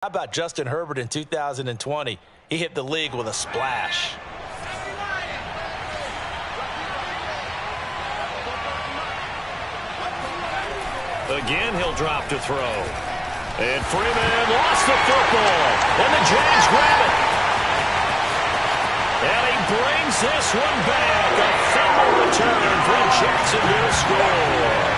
How about Justin Herbert in 2020? He hit the league with a splash. Again, he'll drop to throw. And Freeman lost the football. And the Jags grab it. And he brings this one back. A fumble return from Jacksonville score.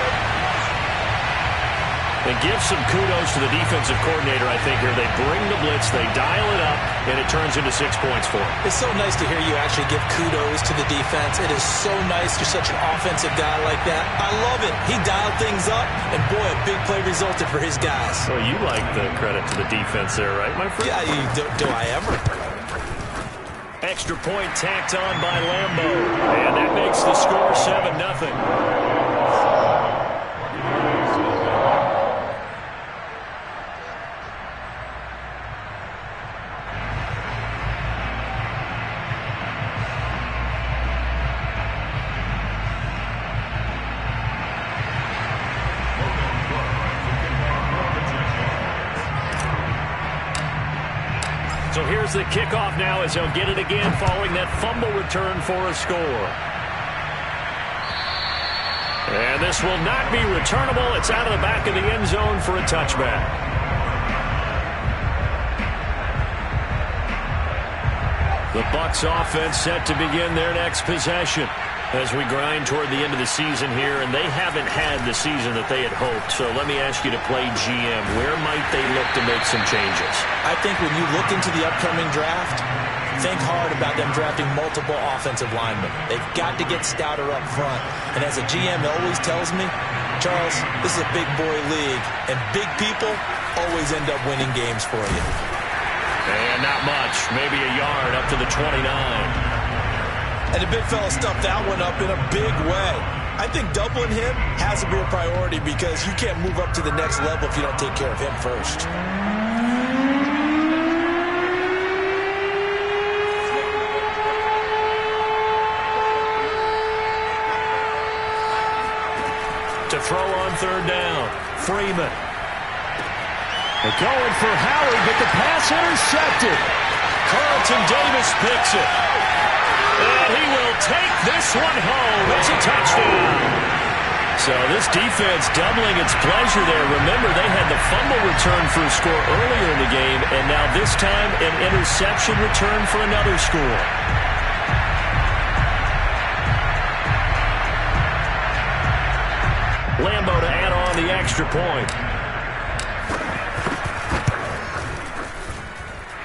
And give some kudos to the defensive coordinator, I think, here. They bring the blitz, they dial it up, and it turns into 6 points for them. It's so nice to hear you actually give kudos to the defense. It is so nice you're such an offensive guy like that. I love it. He dialed things up, and boy, a big play resulted for his guys. Well, you like the credit to the defense there, right, my friend? Yeah, do I ever? Extra point tacked on by Lambo. And that makes the score 7-0. So here's the kickoff now as he'll get it again following that fumble return for a score. And this will not be returnable. It's out of the back of the end zone for a touchback. The Bucs offense set to begin their next possession as we grind toward the end of the season here, and they haven't had the season that they had hoped. So let me ask you to play GM. Where might they look to make some changes? I think when you look into the upcoming draft, think hard about them drafting multiple offensive linemen. They've got to get stouter up front. And as a GM always tells me, Charles, this is a big boy league, and big people always end up winning games for you. And not much. Maybe a yard up to the 29. And the big fella stuffed that one up in a big way. I think doubling him has to be a priority because you can't move up to the next level if you don't take care of him first. To throw on third down, Freeman. They're going for Howie, but the pass intercepted. Carlton Davis picks it. And he will take this one home. It's a touchdown. So this defense doubling its pleasure there. Remember, they had the fumble return for a score earlier in the game, and now this time an interception return for another score. Lambo to add on the extra point.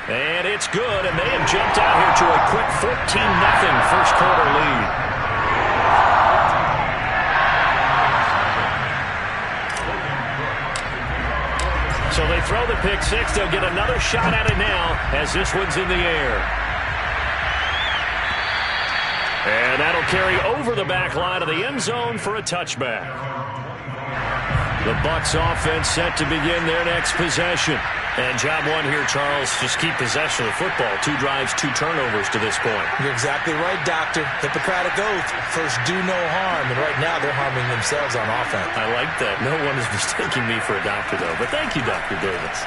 And it's good, and they have jumped out here to a quick 14-0 first quarter lead. So they throw the pick six. They'll get another shot at it now as this one's in the air. And that'll carry over the back line of the end zone for a touchback. The Bucs offense set to begin their next possession. And job one here, Charles, just keep possession of the football. 2 drives, 2 turnovers to this point. You're exactly right, Doctor. Hippocratic oath. First, do no harm. And right now, they're harming themselves on offense. I like that. No one is mistaking me for a doctor, though. But thank you, Dr. Davis.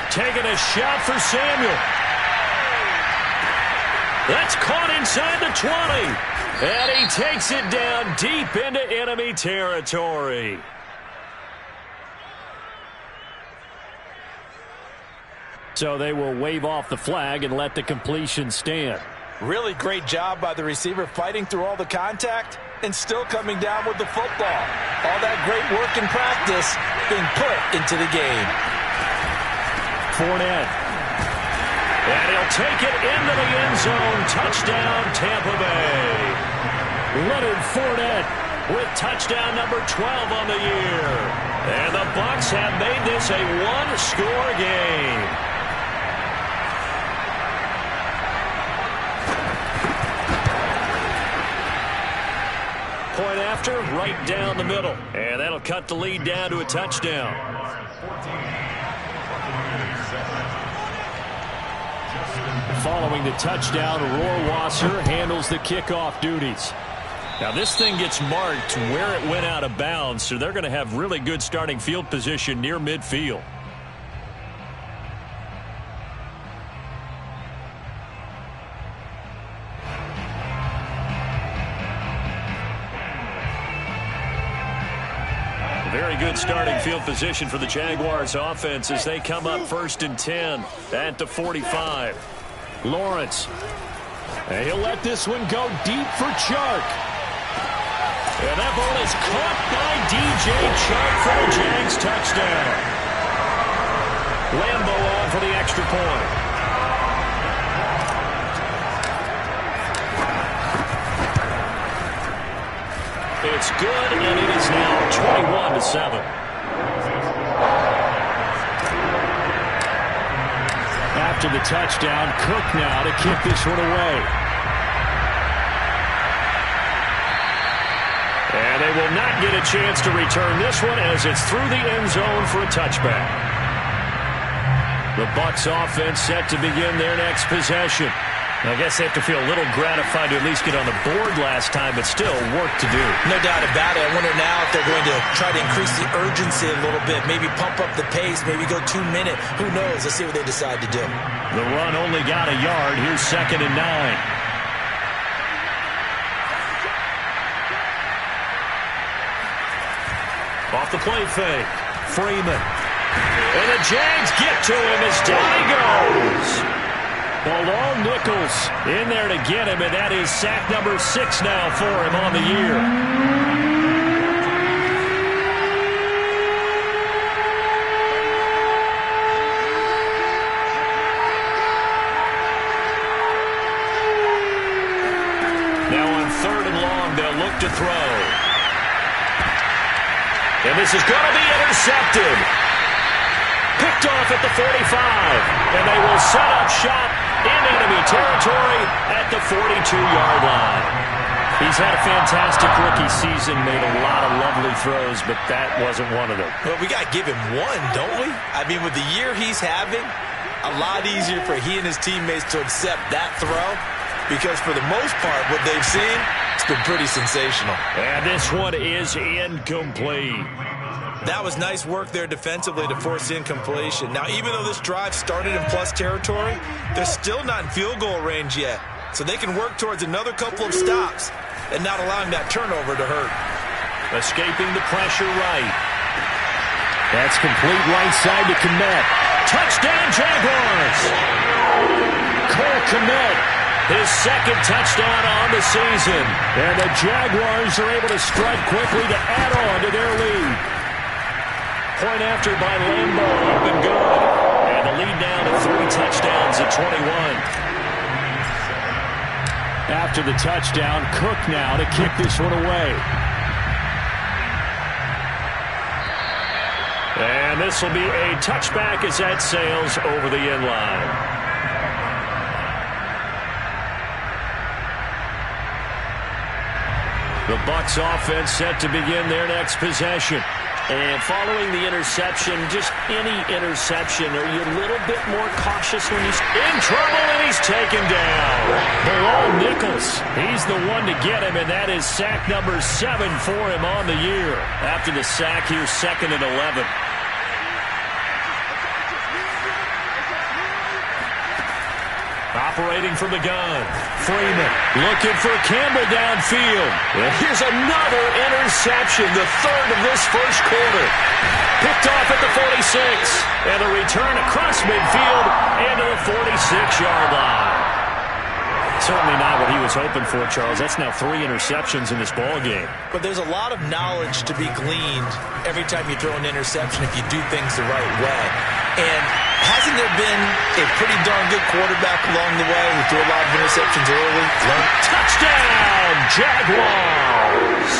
Taking a shot for Samuel. That's caught inside the 20. And he takes it down deep into enemy territory. So they will wave off the flag and let the completion stand. Really great job by the receiver fighting through all the contact and still coming down with the football. All that great work in practice being put into the game. Fournette. And he'll take it into the end zone. Touchdown, Tampa Bay. Leonard Fournette with touchdown number 12 on the year. And the Bucs have made this a one-score game. Point after, right down the middle. And that'll cut the lead down to a touchdown. Following the touchdown, Rohrwasser handles the kickoff duties. Now this thing gets marked where it went out of bounds, so they're going to have really good starting field position near midfield. very good starting field position for the Jaguars offense as they come up 1st and 10 at the 45. Lawrence. And he'll let this one go deep for Chark. And that ball is caught by D.J. Chark for the Jags touchdown. Lambo on for the extra point. It's good, and it is now 21-7. After the touchdown, Cook now to kick this one away. And they will not get a chance to return this one as it's through the end zone for a touchback. The Bucs offense set to begin their next possession. I guess they have to feel a little gratified to at least get on the board last time, but still work to do. No doubt about it. I wonder now if they're going to try to increase the urgency a little bit, maybe pump up the pace, maybe go 2 minute. Who knows? Let's see what they decide to do. The run only got a yard. Here's 2nd and 9. Off the play fake. Freeman. And the Jags get to him as down he goes. Bilal Nichols in there to get him, and that is sack number 6 now for him on the year. Now on 3rd and long, they'll look to throw. And this is going to be intercepted. Picked off at the 45, and they will set up shop in enemy territory at the 42-yard line. He's had a fantastic rookie season, made a lot of lovely throws, but that wasn't one of them. Well, we got to give him one, don't we? I mean, with the year he's having, a lot easier for he and his teammates to accept that throw because for the most part, what they've seen, it's been pretty sensational. And this one is incomplete. That was nice work there defensively to force incompletion. Now, even though this drive started in plus territory, they're still not in field goal range yet. So they can work towards another couple of stops and not allowing that turnover to hurt. Escaping the pressure right. That's complete right side to Kmet. Touchdown, Jaguars! Cole Kmet, his 2nd touchdown on the season. And the Jaguars are able to strike quickly to add on to their lead. Point after by Lambo, up and good. And the lead down to 3 touchdowns at 21. After the touchdown, Cook now to kick this one away. And this will be a touchback as that sails over the end line. The Bucs offense set to begin their next possession. And following the interception, just any interception, are you a little bit more cautious when he's in trouble and he's taken down? Bilal Nichols, he's the one to get him, and that is sack number 7 for him on the year. After the sack, here's 2nd and 11. Operating from the gun. Freeman looking for Campbell downfield. And here's another interception, the 3rd of this first quarter. Picked off at the 46. And a return across midfield and to the 46-yard line. Certainly not what he was hoping for, Charles. That's now 3 interceptions in this ball game. But there's a lot of knowledge to be gleaned every time you throw an interception if you do things the right way. And hasn't there been a pretty darn good quarterback along the way who threw a lot of interceptions early? Touchdown, Jaguars!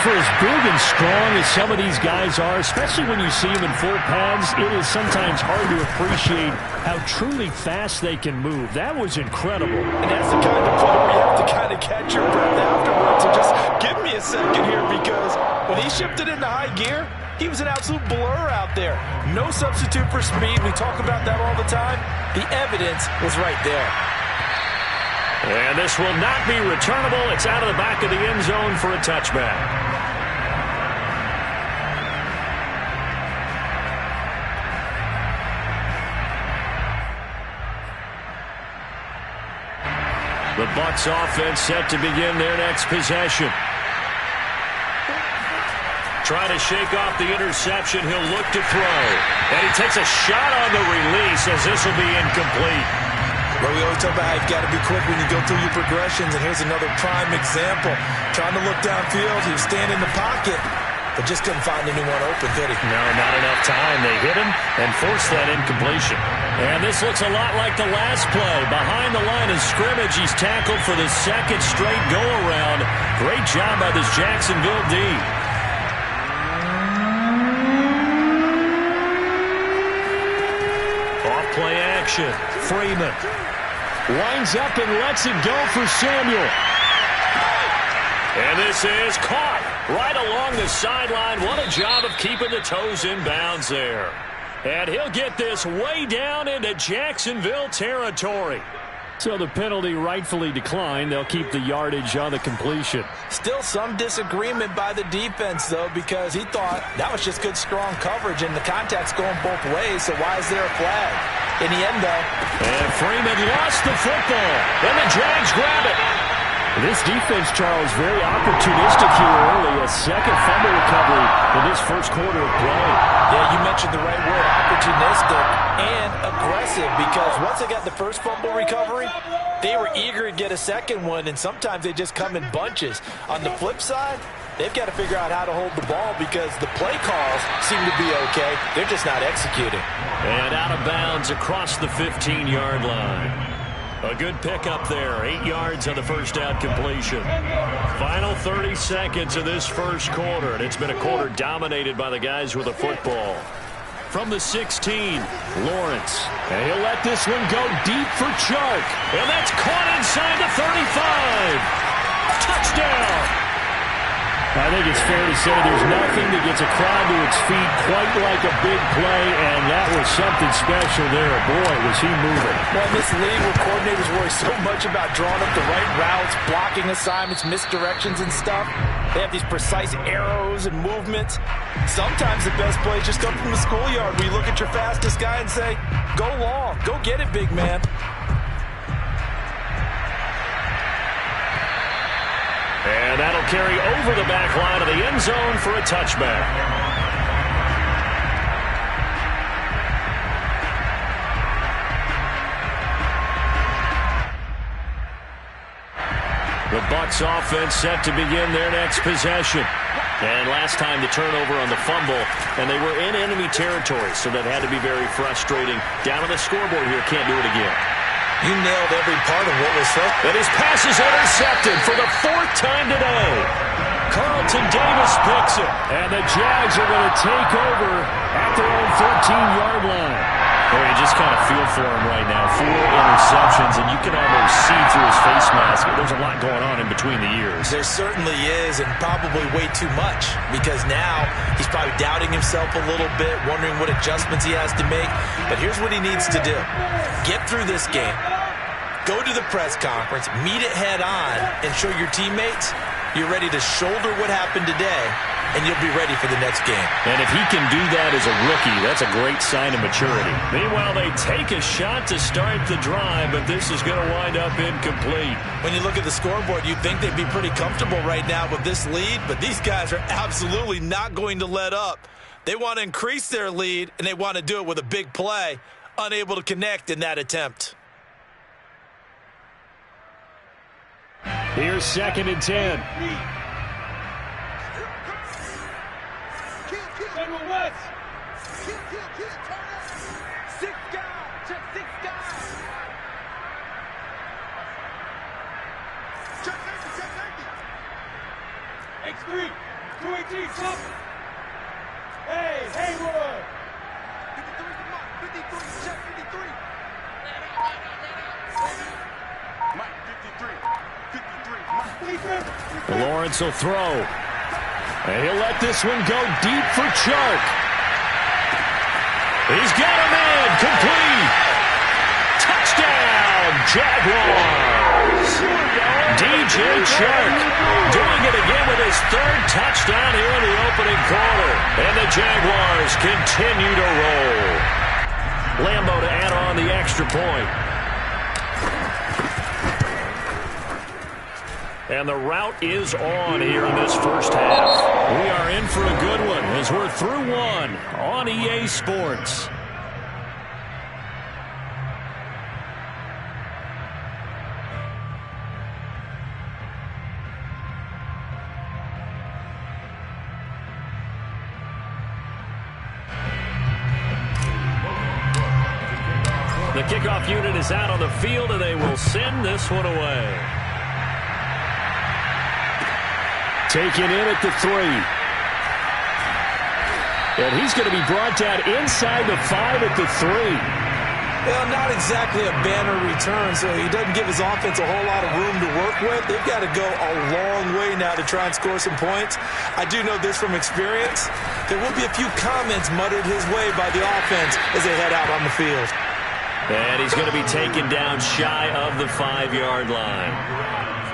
For as big and strong as some of these guys are, especially when you see them in full pads, it is sometimes hard to appreciate how truly fast they can move. That was incredible. And that's the kind of play where you have to kind of catch your breath afterwards. So just give me a second here because when he shifted into high gear, he was an absolute blur out there. No substitute for speed. We talk about that all the time. The evidence was right there. And this will not be returnable. It's out of the back of the end zone for a touchback. The Bucs offense set to begin their next possession. trying to shake off the interception. He'll look to throw. And he takes a shot on the release as this will be incomplete. Well, we always talk about how you've got to be quick when you go through your progressions, and here's another prime example. Trying to look downfield, he was standing in the pocket, but just couldn't find anyone open, could he? No, not enough time. They hit him and forced that incompletion. And this looks a lot like the last play. Behind the line of scrimmage, he's tackled for the second straight go-around. Great job by this Jacksonville D. Off-play action. Freeman winds up and lets it go for Samuel. And this is caught right along the sideline. What a job of keeping the toes in bounds there. And he'll get this way down into Jacksonville territory. So the penalty rightfully declined. They'll keep the yardage on the completion. Still some disagreement by the defense, though, because he thought that was just good, strong coverage, and the contact's going both ways, so why is there a flag? In the end, though. And Freeman lost the football, and the Jags grab it. This defense, Charles, very opportunistic here early. A second fumble recovery in this first quarter of play. Yeah, you mentioned the right word, opportunistic and aggressive, because once they got the first fumble recovery, they were eager to get a second one, and sometimes they just come in bunches. On the flip side, they've got to figure out how to hold the ball because the play calls seem to be okay. They're just not executing. And out of bounds across the 15-yard line. A good pickup there. 8 yards on the first down completion. Final 30 seconds of this first quarter, and it's been a quarter dominated by the guys with the football. From the 16, Lawrence. And he'll let this one go deep for Chark. And that's caught inside the 35. Touchdown. I think it's fair to say there's nothing that gets a crowd to its feet quite like a big play, and that was something special there. Boy, was he moving. Well, in this league where coordinators worry so much about drawing up the right routes, blocking assignments, misdirections and stuff, they have these precise arrows and movements. Sometimes the best plays just come from the schoolyard where you look at your fastest guy and say, go long, go get it, big man. And that'll carry over the back line of the end zone for a touchback. The Bucs offense set to begin their next possession. And last time the turnover on the fumble, and they were in enemy territory, so that had to be very frustrating. Down on the scoreboard here, can't do it again. You nailed every part of what was said. And his pass is intercepted for the 4th time today. Carlton Davis picks it. And the Jags are going to take over at their own 13-yard line. Boy, you just kind of feel for him right now. 4 interceptions, and you can almost see through his face mask. There's a lot going on in between the ears. There certainly is, and probably way too much, because now he's probably doubting himself a little bit, wondering what adjustments he has to make. But here's what he needs to do. Get through this game. Go to the press conference, meet it head on, and show your teammates you're ready to shoulder what happened today, and you'll be ready for the next game. And if he can do that as a rookie, that's a great sign of maturity. Meanwhile, they take a shot to start the drive, but this is going to wind up incomplete. When you look at the scoreboard, you'd think they'd be pretty comfortable right now with this lead, but these guys are absolutely not going to let up. They want to increase their lead, and they want to do it with a big play, unable to connect in that attempt. Here's 2nd and 10. X3, 218, stop. Hey, Haywood. 53, check 53. Mike, 53. Lawrence will throw. And he'll let this one go deep for Chark. He's got a man. Complete. Touchdown, Jaguars. DJ Chark doing it again with his 3rd touchdown here in the opening quarter. And the Jaguars continue to roll. Lambo to add on the extra point. And the route is on here in this first half. We are in for a good one as we're through one on EA Sports. The kickoff unit is out on the field, and they will send this one away. Taken in at the 3. And he's going to be brought down inside the 5 at the 3. Well, not exactly a banner return, so he doesn't give his offense a whole lot of room to work with. They've got to go a long way now to try and score some points. I do know this from experience. There will be a few comments muttered his way by the offense as they head out on the field. And he's going to be taken down shy of the 5-yard line.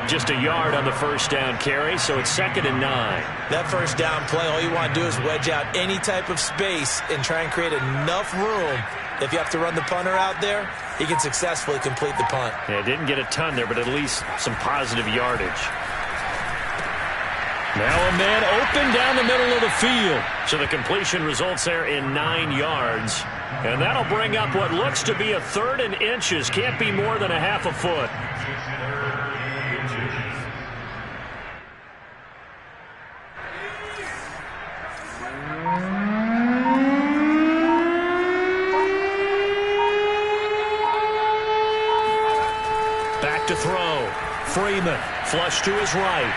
Just a yard on the first down carry, so it's 2nd and 9. That first down play, all you want to do is wedge out any type of space and try and create enough room. If you have to run the punter out there, he can successfully complete the punt. Yeah, didn't get a ton there, but at least some positive yardage. Now a man open down the middle of the field. So the completion results there in 9 yards. And that'll bring up what looks to be a 3rd and inches. Can't be more than a half a foot. Back to throw. Freeman, flush to his right.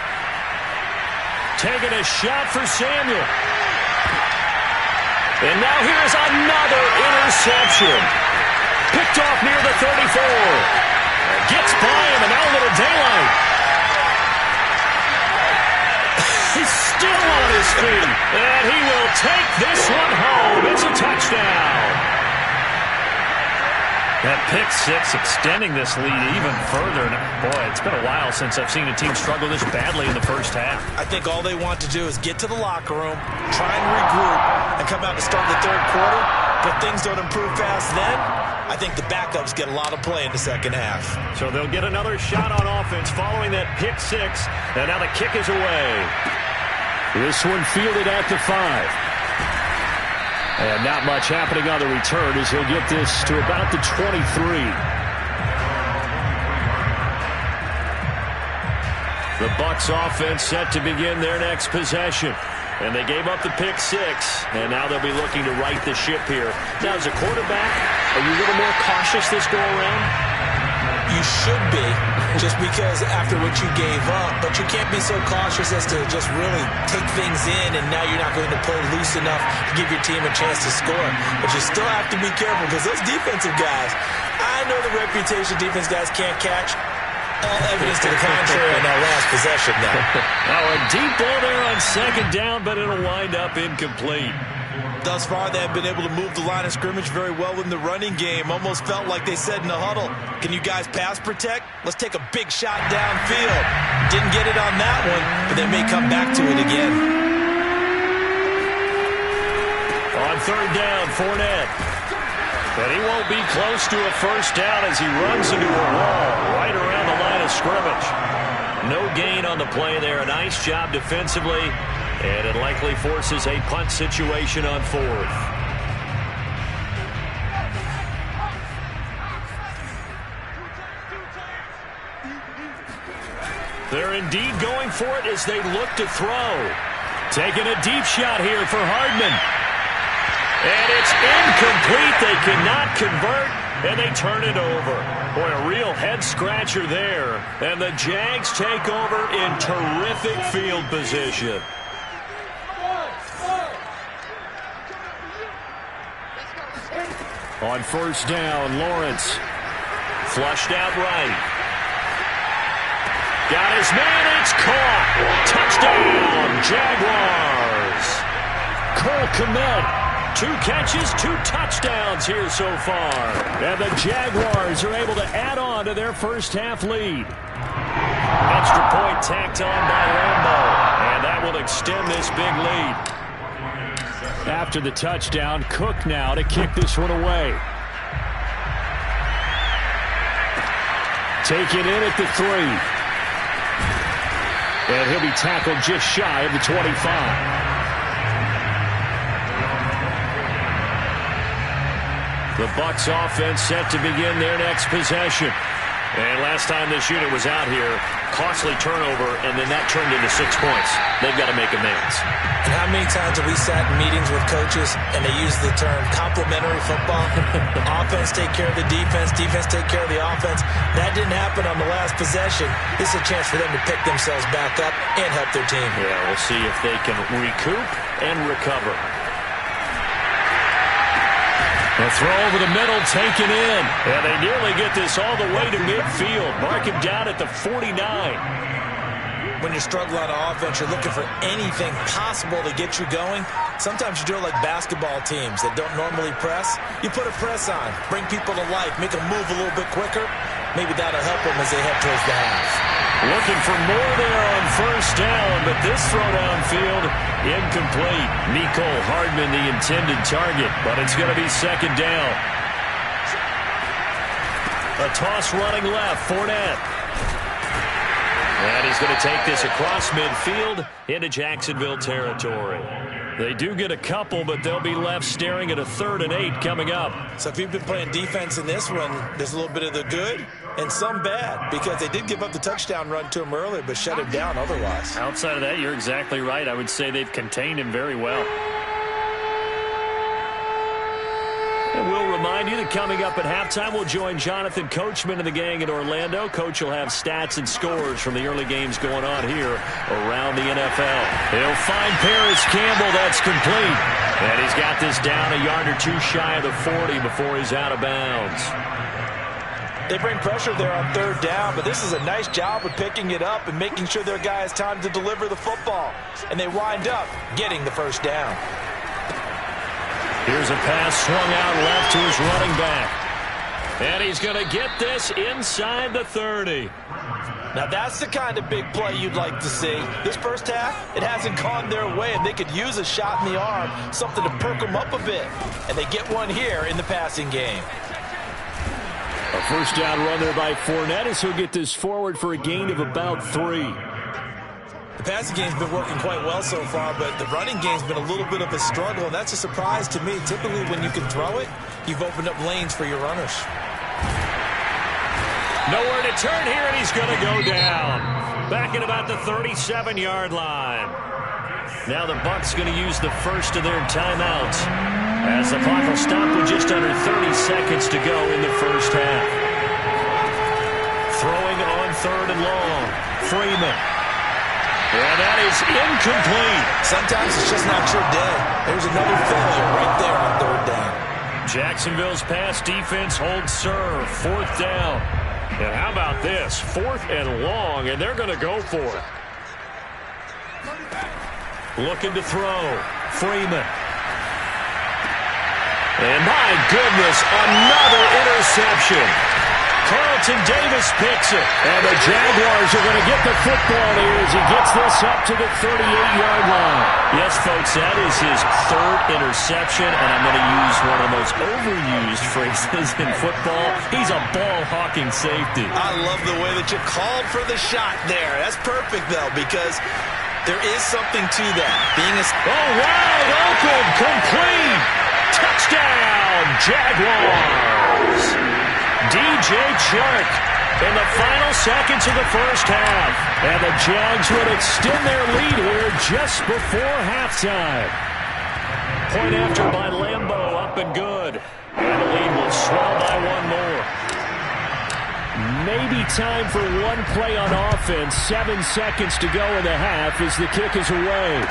Taking a shot for Samuel. And now here's another interception. Picked off near the 34. Gets by him, and now a little daylight. He's still on his feet. And he will take this one home. It's a touchdown. That pick 6 extending this lead even further. Boy, it's been a while since I've seen a team struggle this badly in the first half. I think all they want to do is get to the locker room, try and regroup, and come out to start the 3rd quarter. But things don't improve fast then. I think the backups get a lot of play in the second half. So they'll get another shot on offense following that pick 6. And now the kick is away. This one fielded at the 5. And not much happening on the return as he'll get this to about the 23. The Bucs offense set to begin their next possession. And they gave up the pick 6, and now they'll be looking to right the ship here. Now, as a quarterback, are you a little more cautious this go-around? You should be, just because after what you gave up, but you can't be so cautious as to just really take things in, and now you're not going to play loose enough to give your team a chance to score. But you still have to be careful, because those defensive guys, I know the reputation defense guys can't catch. All evidence to the contrary in that last possession now. Now a deep ball there on 2nd down, but it'll wind up incomplete. Thus far, they have been able to move the line of scrimmage very well in the running game. Almost felt like they said in the huddle, can you guys pass protect? Let's take a big shot downfield. Didn't get it on that one, but they may come back to it again. On 3rd down, Fournette. But he won't be close to a first down as he runs into a wall right around the line of scrimmage. No gain on the play there. A nice job defensively. And it likely forces a punt situation on 4th. They're indeed going for it as they look to throw. Taking a deep shot here for Hardman. And it's incomplete. They cannot convert, and they turn it over. Boy, a real head-scratcher there. And the Jags take over in terrific field position. On 1st down, Lawrence. Flushed out right. Got his man, it's caught. Touchdown, Jaguars. Cole Kmet. 2 catches, 2 touchdowns here so far. And the Jaguars are able to add on to their first half lead. Extra point tacked on by Lambo. And that will extend this big lead. After the touchdown, Cook now to kick this one away. Taken in at the 3. And he'll be tackled just shy of the 25. The Bucs offense set to begin their next possession. And last time this unit was out here, costly turnover, and then that turned into 6 points. They've got to make amends. And how many times have we sat in meetings with coaches and they use the term complementary football? Offense take care of the defense, defense take care of the offense. That didn't happen on the last possession. This is a chance for them to pick themselves back up and help their team. Yeah, we'll see if they can recoup and recover. The throw over the middle taken in. And they nearly get this all the way to midfield. Mark him down at the 49. When you're struggling on offense, you're looking for anything possible to get you going. Sometimes you do it like basketball teams that don't normally press. You put a press on, bring people to life, make them move a little bit quicker. Maybe that'll help them as they head towards the half. Looking for more there on first down, but this throw downfield incomplete. Nicole Hardman the intended target, but it's going to be second down. A toss running left, Fournette. And he's going to take this across midfield into Jacksonville territory. They do get a couple, but they'll be left staring at a 3rd and 8 coming up. So if you've been playing defense in this one, there's a little bit of the good and some bad, because they did give up the touchdown run to him earlier, but shut him down otherwise. Outside of that, you're exactly right. I would say they've contained him very well. And we'll remind you that coming up at halftime, we'll join Jonathan Coachman and the gang in Orlando. Coach will have stats and scores from the early games going on here around the NFL. He'll find Paris Campbell. That's complete. And he's got this down a yard or two shy of the 40 before he's out of bounds. They bring pressure there on 3rd down, but this is a nice job of picking it up and making sure their guy has time to deliver the football. And they wind up getting the first down. Here's a pass swung out left to his running back. And he's going to get this inside the 30. Now that's the kind of big play you'd like to see. This first half, it hasn't gone their way, and they could use a shot in the arm, something to perk them up a bit. And they get one here in the passing game. A first down run there by Fournette as he'll get this forward for a gain of about 3. The passing game's been working quite well so far, but the running game's been a little bit of a struggle, and that's a surprise to me. Typically, when you can throw it, you've opened up lanes for your runners. Nowhere to turn here, and he's going to go down. Back at about the 37-yard line. Now the Bucs going to use the first of their timeouts as the clock will stop with just under 30 seconds to go in the first half. Throwing on 3rd and long. Freeman. And that is incomplete. Sometimes it's just not your day. There's another failure right there on 3rd down. Jacksonville's pass defense holds serve. 4th down. And how about this? 4th and long, and they're going to go for it. Looking to throw. Freeman. And my goodness, another interception. Carlton Davis picks it. And the Jaguars are going to get the football here as he gets this up to the 38-yard line. Yes, folks, that is his 3rd interception, and I'm going to use one of the most overused phrases in football. He's a ball-hawking safety. I love the way that you called for the shot there. That's perfect, though, because there is something to that. Being a... Oh, wide open, complete. Touchdown, Jaguars. DJ Chark in the final seconds of the first half. And the Jags would extend their lead here just before halftime. Point after by Lambeau, up and good. And the lead will swell by one more. Maybe time for one play on offense. 7 seconds to go in the half as the kick is away.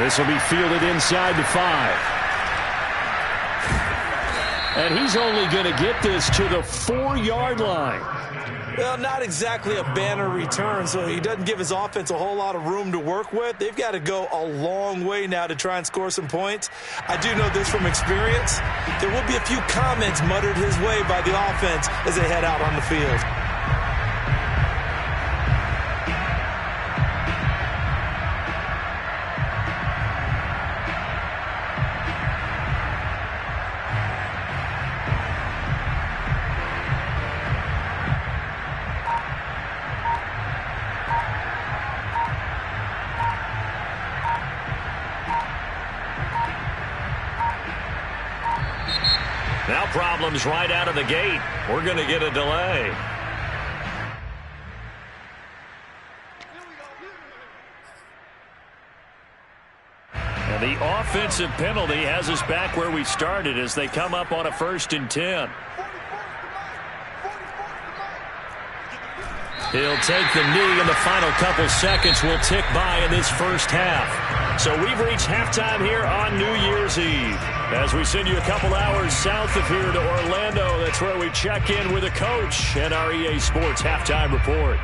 This will be fielded inside the 5. And he's only going to get this to the 4-yard line. Well, not exactly a banner return, so he doesn't give his offense a whole lot of room to work with. They've got to go a long way now to try and score some points. I do know this from experience. There will be a few comments muttered his way by the offense as they head out on the field. Now problems right out of the gate. We're going to get a delay. And the offensive penalty has us back where we started as they come up on a 1st and 10. He'll take the knee, and the final couple seconds will tick by in this first half. So we've reached halftime here on New Year's Eve. As we send you a couple hours south of here to Orlando, that's where we check in with a coach and our EA Sports Halftime Report.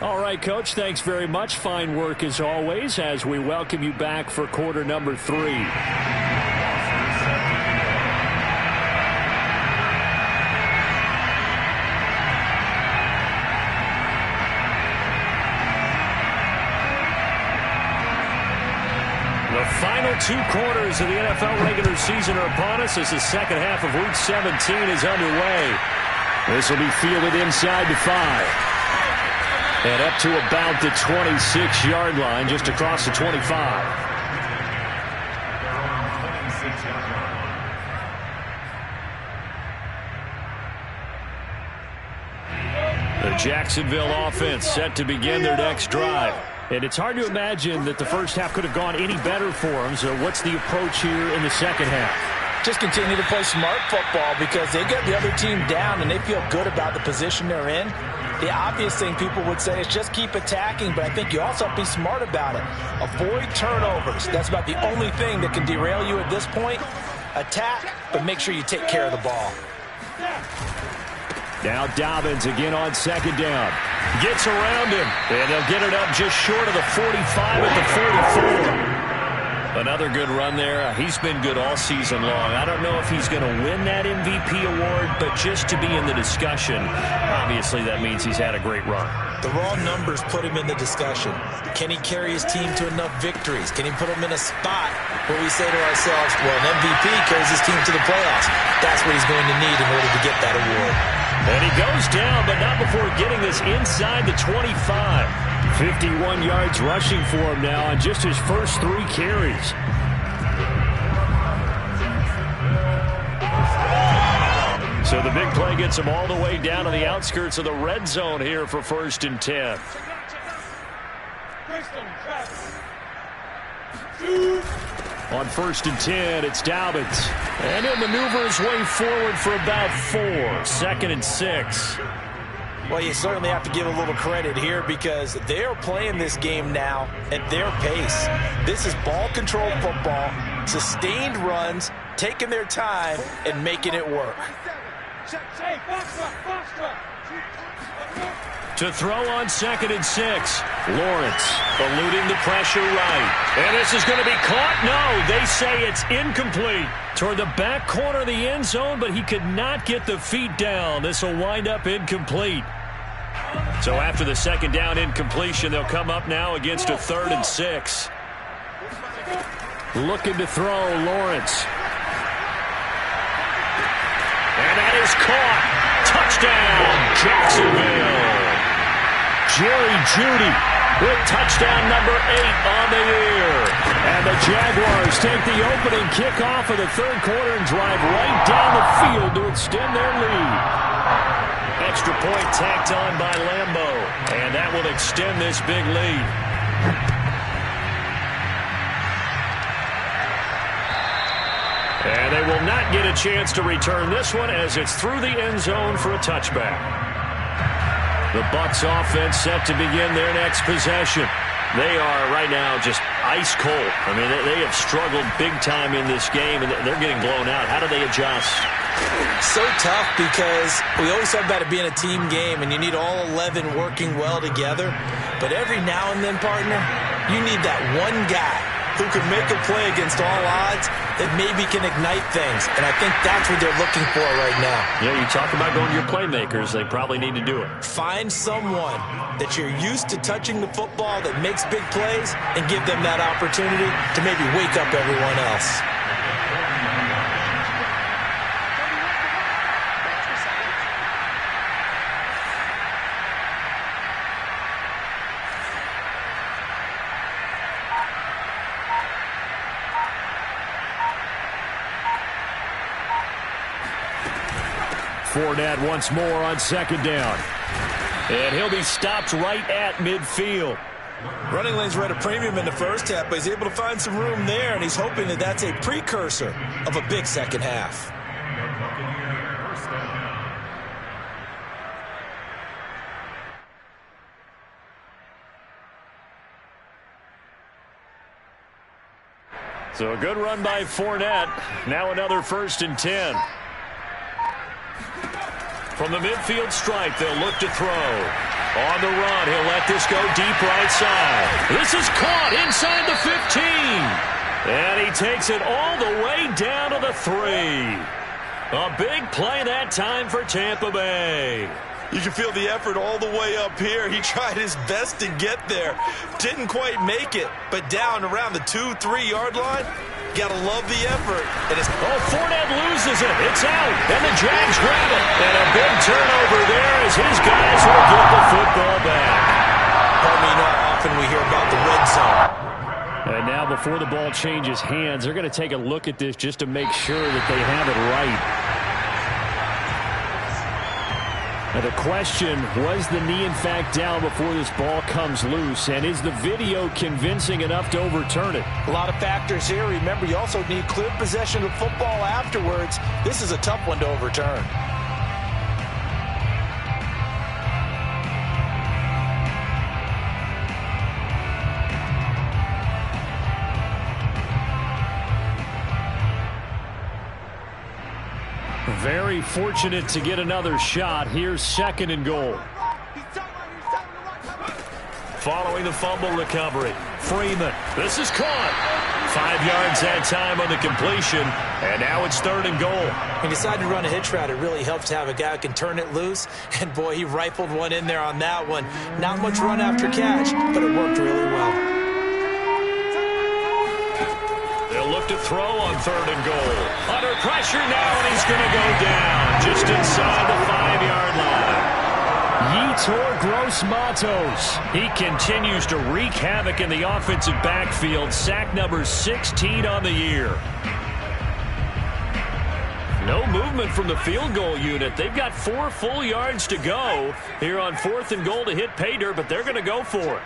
All right, Coach, thanks very much. Fine work as always as we welcome you back for quarter number 3. The final 2 quarters of the NFL regular season are upon us as the second half of Week 17 is underway. This will be fielded inside the 5. And up to about the 26-yard line, just across the 25. The Jacksonville offense set to begin their next drive. And it's hard to imagine that the first half could have gone any better for them. So what's the approach here in the second half? Just continue to play smart football because they get the other team down and they feel good about the position they're in. The obvious thing people would say is just keep attacking, but I think you also have to be smart about it. Avoid turnovers. That's about the only thing that can derail you at this point. Attack, but make sure you take care of the ball. Now Dobbins again on second down. Gets around him, and they'll get it up just short of the 45 at the 44. Another good run there. He's been good all season long. I don't know if he's going to win that MVP award, but just to be in the discussion, obviously that means he's had a great run. The raw numbers put him in the discussion. Can he carry his team to enough victories? Can he put them in a spot where we say to ourselves, well, an MVP carries his team to the playoffs. That's what he's going to need in order to get that award. And he goes down, but not before getting this inside the 25. 51 yards rushing for him now on just his first 3 carries. So the big play gets him all the way down to the outskirts of the red zone here for 1st and 10. On 1st and 10, it's Dobbins. And he'll maneuver his way forward for about 4. 2nd and 6. Well, you certainly have to give a little credit here because they're playing this game now at their pace. This is ball-controlled football, sustained runs, taking their time, and making it work. To throw on 2nd and 6. Lawrence eluding the pressure right. And this is going to be caught. No, they say it's incomplete. Toward the back corner of the end zone, but he could not get the feet down. This will wind up incomplete. So after the 2nd down incompletion, they'll come up now against a 3rd and 6. Looking to throw, Lawrence. And that is caught. Touchdown, Jacksonville. Jerry Jeudy with touchdown number 8 on the year. And the Jaguars take the opening kickoff of the 3rd quarter and drive right down the field to extend their lead. Extra point tacked on by Lambeau. And that will extend this big lead. And they will not get a chance to return this one as it's through the end zone for a touchback. The Bucs offense set to begin their next possession. They are right now just ice cold. I mean, they have struggled big time in this game, and they're getting blown out. How do they adjust? So tough because we always talk about it being a team game, and you need all 11 working well together. But every now and then, partner, you need that one guy who can make a play against all odds that maybe can ignite things. And I think that's what they're looking for right now. Yeah, you talk about going to your playmakers. They probably need to do it. Find someone that you're used to touching the football that makes big plays and give them that opportunity to maybe wake up everyone else. Fournette once more on second down. And he'll be stopped right at midfield. Running lanes were at a premium in the first half, but he's able to find some room there, and he's hoping that that's a precursor of a big second half. So a good run by Fournette. Now another 1st and 10. From the midfield stripe, they'll look to throw. On the run, he'll let this go deep right side. This is caught inside the 15. And he takes it all the way down to the 3. A big play that time for Tampa Bay. You can feel the effort all the way up here. He tried his best to get there. Didn't quite make it, but down around the 2-3 yard line. Gotta love the effort. Fournette loses it. It's out. And the Jags grab it. And a big turnover there as his guys will get the football back. Pardon me, not often we hear about the red zone. And now before the ball changes hands, they're going to take a look at this just to make sure that they have it right. Now the question, was the knee in fact down before this ball comes loose? And is the video convincing enough to overturn it? A lot of factors here. Remember, you also need clear possession of football afterwards. This is a tough one to overturn. Very fortunate to get another shot. Here's 2nd and goal. Following the fumble recovery, Freeman. This is caught. 5 yards that time on the completion. And now it's 3rd and goal. He decided to run a hitch route. It really helps to have a guy who can turn it loose. And, boy, he rifled one in there on that one. Not much run after catch, but it worked really well. They'll look to throw on 3rd and goal. Under pressure now, and he's going to go down just inside the 5-yard line. Yetur Gross-Matos. He continues to wreak havoc in the offensive backfield. Sack number 16 on the year. No movement from the field goal unit. They've got 4 full yards to go here on 4th and goal to hit pay dirt, but they're going to go for it.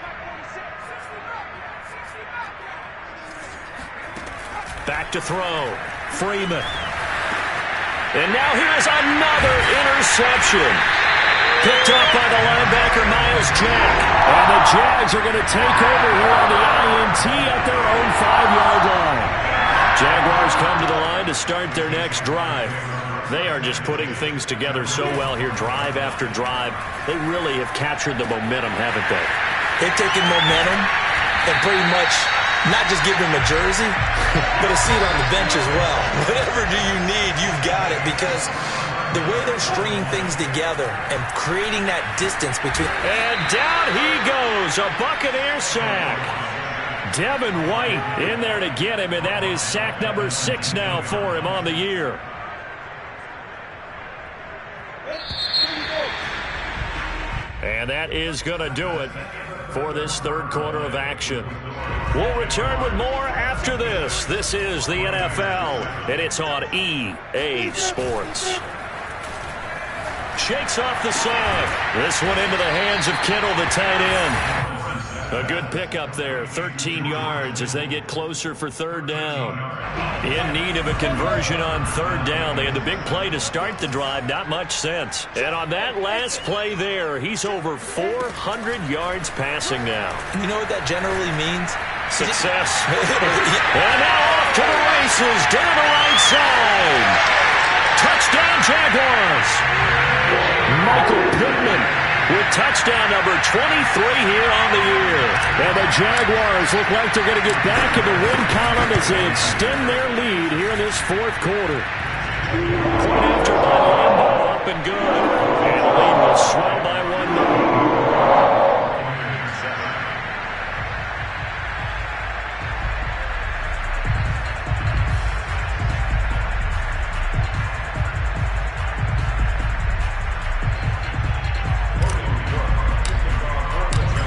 Back to throw. Freeman. And now here's another interception. Picked up by the linebacker, Miles Jack. And the Jags are going to take over here on the INT at their own 5-yard line. Jaguars come to the line to start their next drive. They are just putting things together so well here, drive after drive. They really have captured the momentum, haven't they? They've taken momentum and pretty much not just give him a jersey, but a seat on the bench as well. Whatever do you need, you've got it, because the way they're stringing things together and creating that distance between... And down he goes, a Buccaneer sack. Devin White in there to get him, and that is sack number 6 now for him on the year. And that is going to do it for this 3rd quarter of action. We'll return with more after this. This is the NFL, and it's on EA Sports. Shakes off the side. This one into the hands of Kittle, the tight end. A good pickup there, 13 yards as they get closer for 3rd down. In need of a conversion on 3rd down. They had the big play to start the drive, not much sense. And on that last play there, he's over 400 yards passing now. You know what that generally means? Success. And now off to the races, down the right side. Touchdown Jaguars. Michael Pittman with touchdown number 23 here on the year. And the Jaguars look like they're going to get back in the win column as they extend their lead here in this fourth quarter. Point after by Lambeau, up and good. And the lead will swell by 1 more.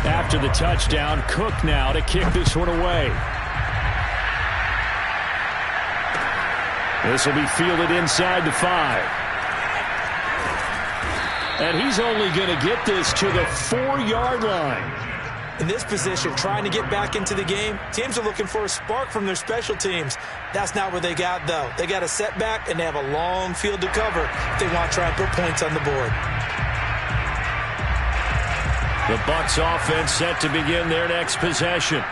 After the touchdown, Cook now to kick this one away. This will be fielded inside the 5. And he's only going to get this to the 4-yard line. In this position, trying to get back into the game, teams are looking for a spark from their special teams. That's not what they got, though. They got a setback, and they have a long field to cover if they want to try and put points on the board. The Bucs offense set to begin their next possession.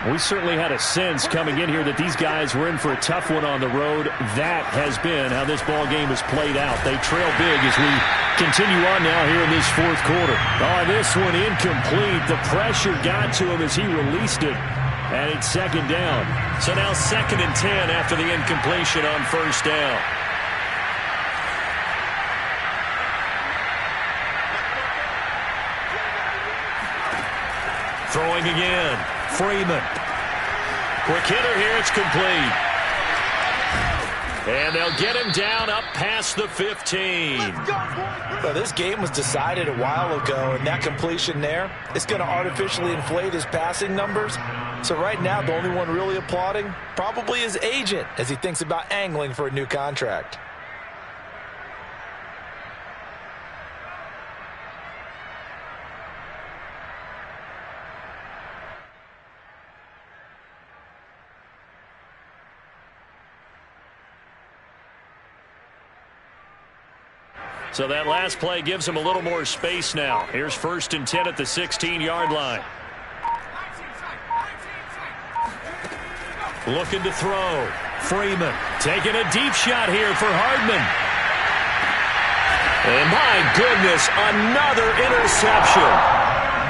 We certainly had a sense coming in here that these guys were in for a tough one on the road. That has been how this ball game has played out. They trail big as we continue on now here in this fourth quarter. Oh, this one incomplete. The pressure got to him as he released it. And it's second down. So now 2nd and 10 after the incompletion on first down. Throwing again. Freeman. Quick hitter here. It's complete. And they'll get him down up past the 15. Well, this game was decided a while ago, and that completion there is going to artificially inflate his passing numbers. So right now, the only one really applauding probably his agent as he thinks about angling for a new contract. So that last play gives him a little more space now. Here's 1st and 10 at the 16-yard line. Looking to throw. Freeman taking a deep shot here for Hardman. And my goodness, another interception.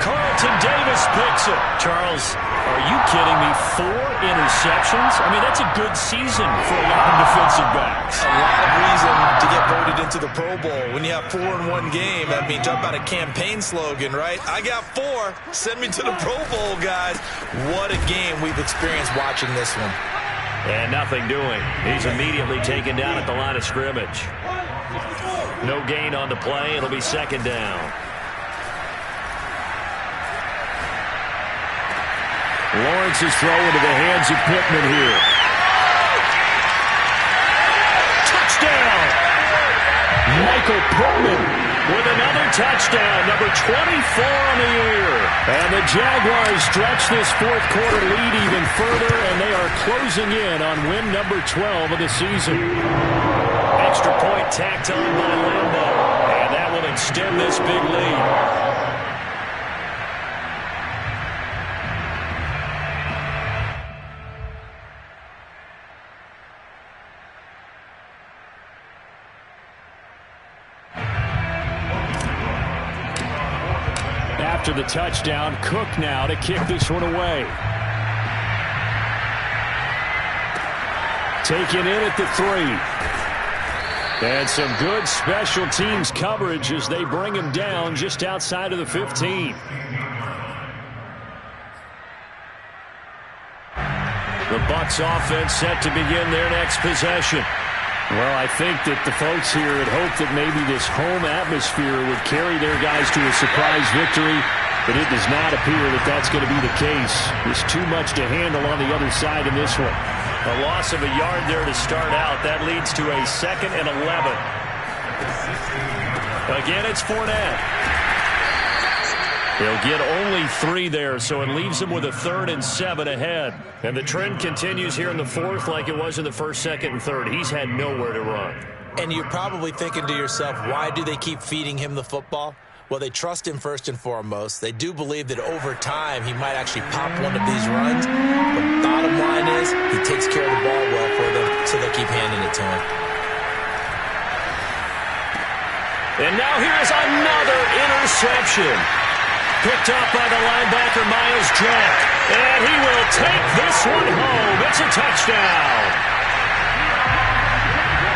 Carlton Davis picks it. Charles, are you kidding me? 4 interceptions? I mean, that's a good season for a lot of defensive backs. A lot of reason to get voted into the Pro Bowl. When you have 4 in one game, I mean, talk about a campaign slogan, right? I got 4. Send me to the Pro Bowl, guys. What a game we've experienced watching this one. And nothing doing. He's immediately taken down at the line of scrimmage. No gain on the play. It'll be 2nd down. Lawrence is throwing into the hands of Pittman here. Touchdown! Michael Pittman With another touchdown, number 24 on the year. And the Jaguars stretch this fourth quarter lead even further, and they are closing in on win number 12 of the season. Extra point tacked on by Lambeau, and that will extend this big lead. After the touchdown, Cook now to kick this one away. Taken in at the 3. And some good special teams coverage as they bring him down just outside of the 15. The Bucs offense set to begin their next possession. Well, I think that the folks here had hoped that maybe this home atmosphere would carry their guys to a surprise victory, but it does not appear that that's going to be the case. There's too much to handle on the other side in this one. A loss of a yard there to start out. That leads to a 2nd and 11. Again, it's Fournette. They'll get only 3 there, so it leaves them with a 3rd and 7 ahead. And the trend continues here in the 4th like it was in the 1st, 2nd, and 3rd. He's had nowhere to run. And you're probably thinking to yourself, why do they keep feeding him the football? Well, they trust him first and foremost. They do believe that over time he might actually pop one of these runs. But bottom line is he takes care of the ball well for them, so they keep handing it to him. And now here's another interception. Picked up by the linebacker, Miles Jack. take this one home. It's a touchdown.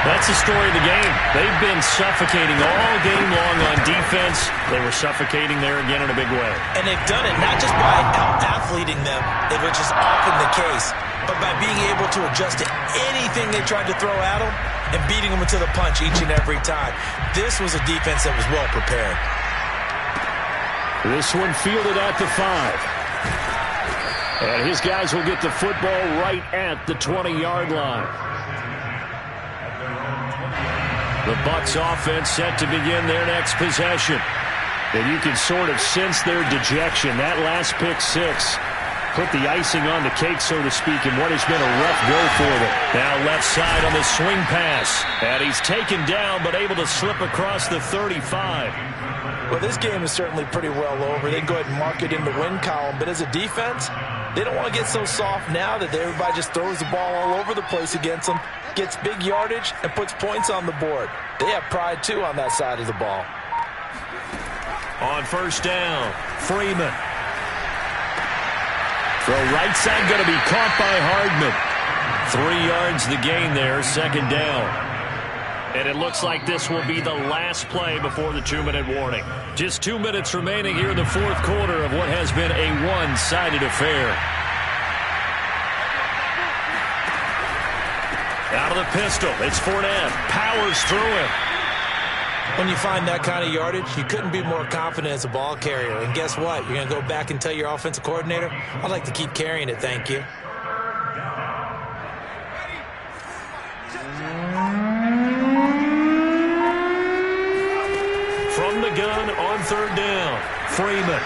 That's the story of the game. They've been suffocating all game long on defense. They were suffocating there again in a big way. And they've done it not just by out-athleting them, which is often the case, but by being able to adjust to anything they tried to throw at them and beating them to the punch each and every time. This was a defense that was well prepared. This one fielded at the 5. And his guys will get the football right at the 20-yard line. The Bucs offense set to begin their next possession. And you can sort of sense their dejection. That last pick six put the icing on the cake, so to speak, in what has been a rough go for them. Now left side on the swing pass. And he's taken down, but able to slip across the 35. Well, this game is certainly pretty well over. They can go ahead and mark it in the win column. But as a defense, they don't want to get so soft now that everybody just throws the ball all over the place against them, gets big yardage, and puts points on the board. They have pride, too, on that side of the ball. On first down, Freeman. Throw right side going to be caught by Hardman. 3 yards the gain there, second down. And it looks like this will be the last play before the 2-minute warning. Just 2 minutes remaining here in the fourth quarter of what has been a one-sided affair. Out of the pistol, it's Fournette. Powers through him. When you find that kind of yardage, you couldn't be more confident as a ball carrier. And guess what? You're going to go back and tell your offensive coordinator, I'd like to keep carrying it, thank you. From the gun on third down, Freeman.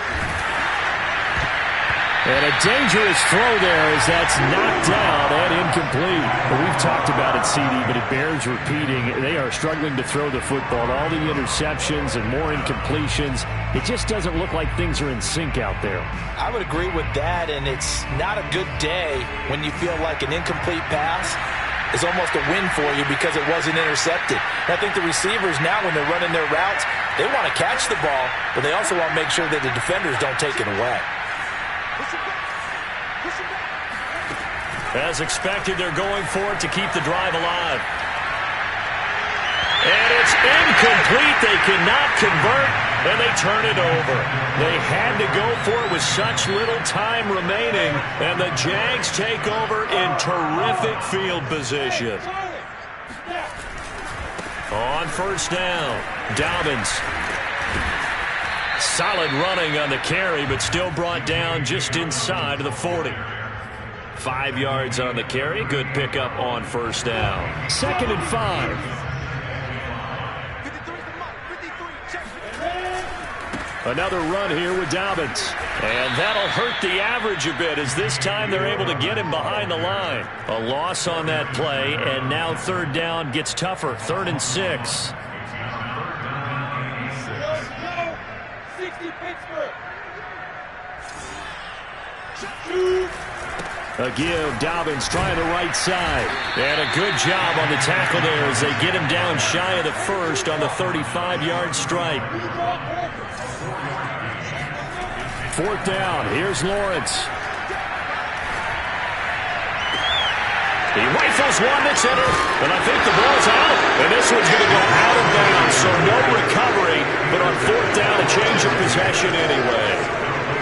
And a dangerous throw there as that's knocked down and incomplete. Well, we've talked about it, CD, but it bears repeating. They are struggling to throw the football. All the interceptions and more incompletions. It just doesn't look like things are in sync out there. I would agree with that, and it's not a good day when you feel like an incomplete pass is almost a win for you because it wasn't intercepted. And I think the receivers now, when they're running their routes, they want to catch the ball, but they also want to make sure that the defenders don't take it away. As expected, they're going for it to keep the drive alive. And it's incomplete. They cannot convert, and they turn it over. They had to go for it with such little time remaining, and the Jags take over in terrific field position. On first down, Dobbins. Solid running on the carry, but still brought down just inside of the 40. 5 yards on the carry. Good pickup on first down. 2nd and 5. Another run here with Dobbins. And that'll hurt the average a bit as this time they're able to get him behind the line. A loss on that play, and now third down gets tougher. 3rd and 6. A give, Dobbins trying the right side. And a good job on the tackle there as they get him down shy of the first on the 35-yard strike. 4th down, here's Lawrence. He rifles one that's in it, and I think the ball's out. And this one's going to go out of bounds, so no recovery. But on 4th down, a change of possession anyway.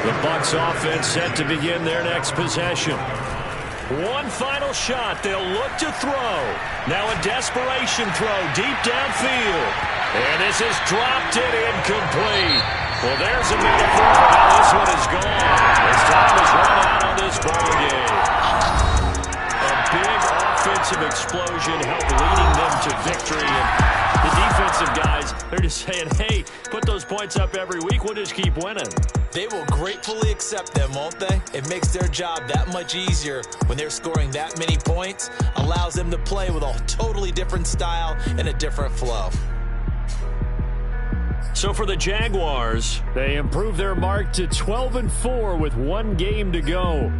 The Bucs offense set to begin their next possession. One final shot. They'll look to throw. Now a desperation throw deep downfield. And this is dropped it incomplete. Well, there's a metaphor for how this one is gone. As time has run out on this ball game. A big offensive explosion helped leading them to victory. And the defensive guys, they're just saying, hey, put those points up every week. We'll just keep winning. They will gratefully accept them, won't they? It makes their job that much easier when they're scoring that many points. Allows them to play with a totally different style and a different flow. So for the Jaguars, they improve their mark to 12-4 with 1 game to go.